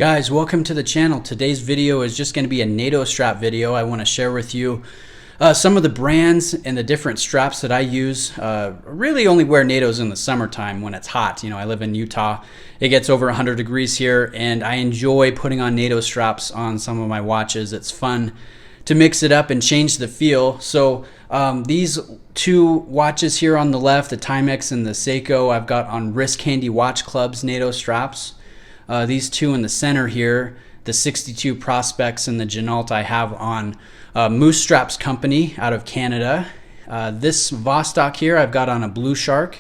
Guys, welcome to the channel. Today's video is just going to be a NATO strap video. I want to share with you some of the brands and the different straps that I use. Really only wear NATOs in the summertime when it's hot. You know, I live in Utah. It gets over 100 degrees here, and I enjoy putting on NATO straps on some of my watches. It's fun to mix it up and change the feel. So these two watches here on the left, the Timex and the Seiko, I've got on Wrist Candy Watch Club's NATO straps. These two in the center here, the 62 Prospects and the Jenault, I have on Musco Straps company out of Canada. This Vostok here I've got on a BluShark,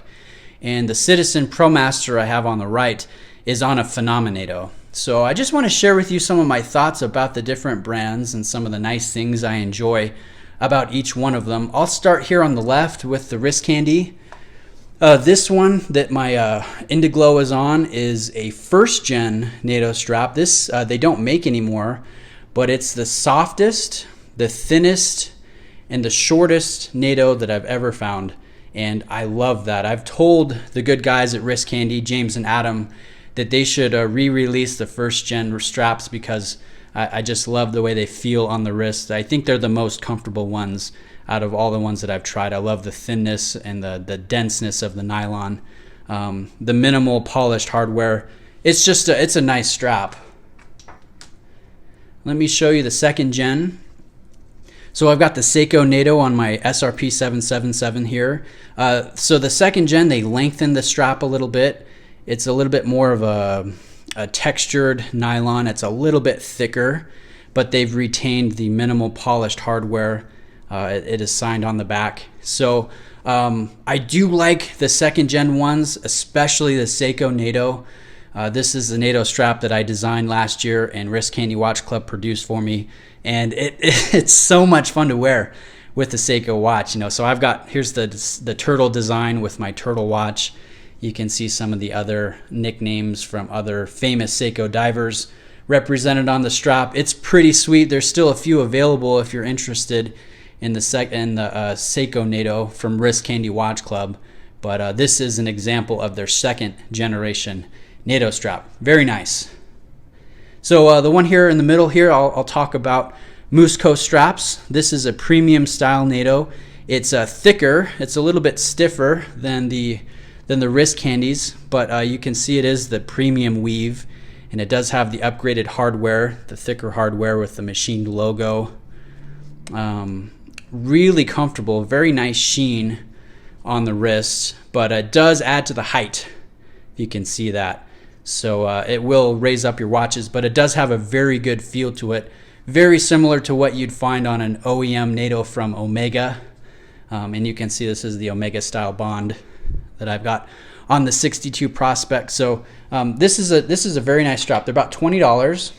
and the Citizen ProMaster I have on the right is on a Phenomanato. So I just want to share with you some of my thoughts about the different brands and some of the nice things I enjoy about each one of them. I'll start here on the left with the Wrist Candy. This one that my Indiglo is on is a first gen NATO strap. This they don't make anymore, but it's the softest, the thinnest, and the shortest NATO that I've ever found, and I love that. I've told the good guys at Wrist Candy, James and Adam, that they should re-release the first gen straps because I just love the way they feel on the wrist. I think they're the most comfortable ones out of all the ones that I've tried. I love the thinness and the denseness of the nylon, the minimal polished hardware. It's just it's a nice strap. Let me show you the second gen. So I've got the Seiko NATO on my SRP 777 here. So the second gen, they lengthened the strap a little bit. It's a little bit more of a textured nylon. It's a little bit thicker, but they've retained the minimal polished hardware. It is signed on the back. So I do like the second gen ones, especially the Seiko NATO. This is the NATO strap that I designed last year and Wrist Candy Watch Club produced for me, and it's so much fun to wear with the Seiko watch. You know, so I've got, here's the turtle design with my turtle watch. You can see some of the other nicknames from other famous Seiko divers represented on the strap. It's pretty sweet. There's still a few available if you're interested in the Seiko NATO from Wrist Candy Watch Club, but this is an example of their second generation NATO strap. Very nice. So the one here in the middle here, I'll talk about Musco Straps. This is a premium style NATO. It's thicker. It's a little bit stiffer than the Wrist Candies, but you can see it is the premium weave, and it does have the upgraded hardware, the thicker hardware with the machined logo. Really comfortable, very nice sheen on the wrist, but it does add to the height. You can see that. So it will raise up your watches, but it does have a very good feel to it. Very similar to what you'd find on an OEM NATO from Omega. And you can see this is the Omega style bond that I've got on the 62 Prospect. So this is a very nice strap. They're about $20,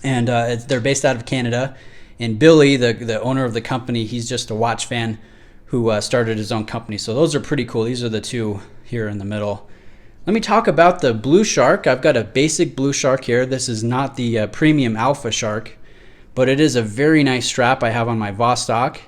and they're based out of Canada. And Billy, the owner of the company, he's just a watch fan who started his own company. So those are pretty cool. These are the two here in the middle. Let me talk about the BluShark. I've got a basic BluShark here. This is not the premium Alpha Shark, but it is a very nice strap I have on my Vostok.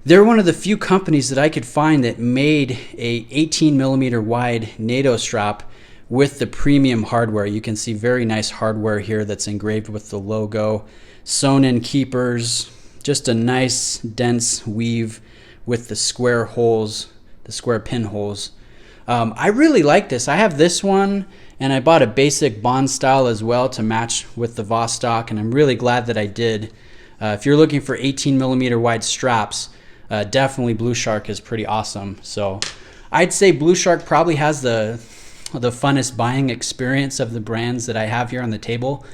They're one of the few companies that I could find that made a 18 millimeter wide NATO strap with the premium hardware. You can see very nice hardware here that's engraved with the logo, sewn in keepers, just a nice dense weave with the square holes, the square pinholes. I really like this. I have this one, and I bought a basic Bond style as well to match with the Vostok, and I'm really glad that I did. If you're looking for 18 millimeter wide straps, definitely BluShark is pretty awesome. So I'd say BluShark probably has the funnest buying experience of the brands that I have here on the table.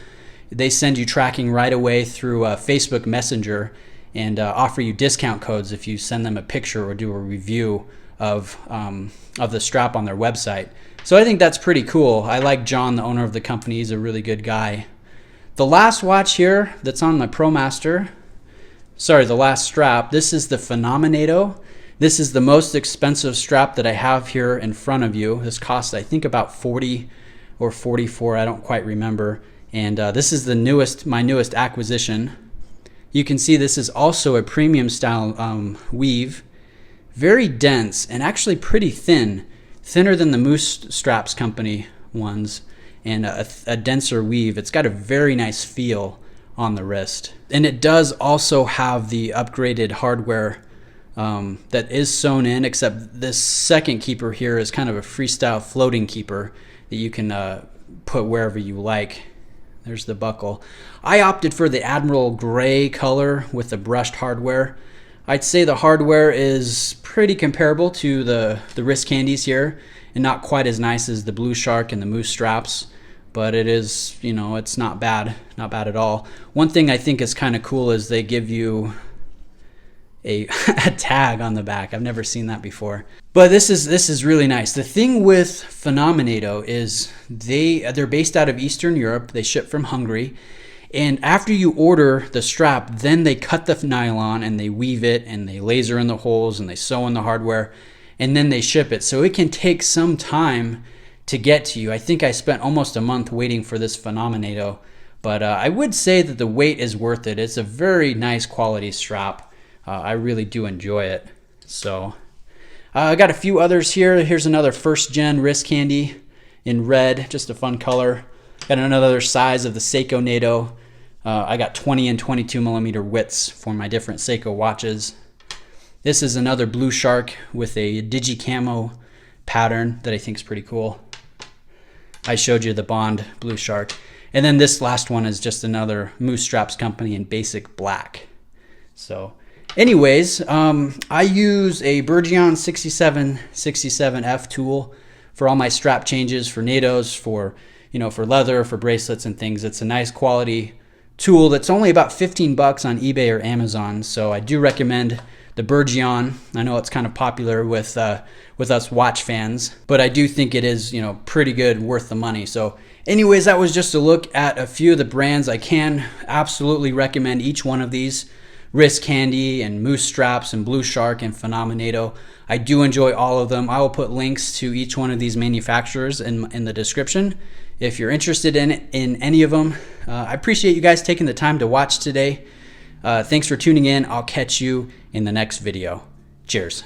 They send you tracking right away through Facebook Messenger and offer you discount codes if you send them a picture or do a review of the strap on their website. So I think that's pretty cool. I like John, the owner of the company. He's a really good guy. The last watch here that's on my ProMaster, sorry, the last strap, this is the Phenomanato. This is the most expensive strap that I have here in front of you. This costs, I think, about 40 or 44, I don't quite remember. And this is my newest acquisition. You can see this is also a premium style weave. Very dense and actually pretty thin, thinner than the Musco Straps company ones. and a denser weave. It's got a very nice feel on the wrist. And it does also have the upgraded hardware that is sewn in, except this second keeper here is kind of a freestyle floating keeper that you can put wherever you like. There's the buckle. I opted for the Admiral Gray color with the brushed hardware. I'd say the hardware is pretty comparable to the wrist candies here, and not quite as nice as the BluShark and the Musco Straps, but it is, you know, it's not bad at all. One thing I think is kind of cool is they give you a tag on the back. I've never seen that before, but this is really nice. The thing with Phenomanato is they're based out of Eastern Europe. They ship from Hungary, and after you order the strap, then they cut the nylon and they weave it and they laser in the holes and they sew in the hardware, and then they ship it. So it can take some time to get to you. I think I spent almost a month waiting for this Phenomanato, but I would say that the wait is worth it. It's a very nice quality strap. I really do enjoy it. So I got a few others here. Here's another first gen wrist candy in red, just a fun color. Got another size of the Seiko Nato. I got 20 and 22 millimeter widths for my different Seiko watches. This is another BluShark with a digi-camo pattern that I think is pretty cool. I showed you the Bond BluShark. And then this last one is just another Musco Straps company in basic black. So anyways, I use a Bergeon 6767F tool for all my strap changes, for NATOs, for leather, for bracelets and things. It's a nice quality tool that's only about 15 bucks on eBay or Amazon. So I do recommend the Bergeon. I know it's kind of popular with us watch fans, but I do think it is, pretty good, worth the money. So anyways, that was just a look at a few of the brands. I can absolutely recommend each one of these. Wrist Candy and Musco Straps and BluShark and Phenomanato. I do enjoy all of them. I will put links to each one of these manufacturers in the description if you're interested in any of them. I appreciate you guys taking the time to watch today. Thanks for tuning in. I'll catch you in the next video. Cheers.